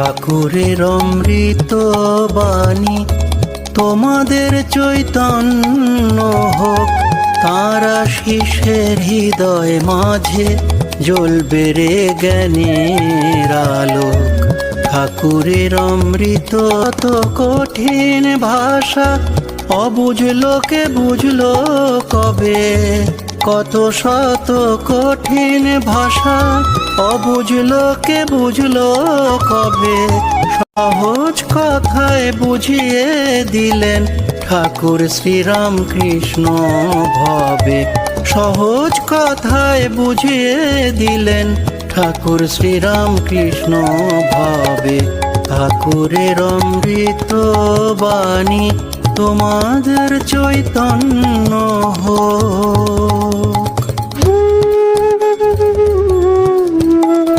ঠাকুরের অমৃত বাণী তোমাদের চৈতন্য হোক, তাঁর আশিসের হৃদয় মাঝে জ্বলবে রে জ্ঞানের আলোক। ঠাকুরের অমৃত তো কঠিন ভাষা, অবুঝ লোকে বুঝলো কবে। কত শত কঠিন ভাষা, অবুঝ লোকে বুঝলো কবে। সহজ কথায় বুঝিয়ে দিলেন ঠাকুর শ্রীরামকৃষ্ণ ভবে। সহজ কথায় বুঝিয়ে দিলেন ঠাকুর শ্রীরামকৃষ্ণ ভবে। ঠাকুরের অমৃত বাণী তোমাদের চৈতন্য হোক।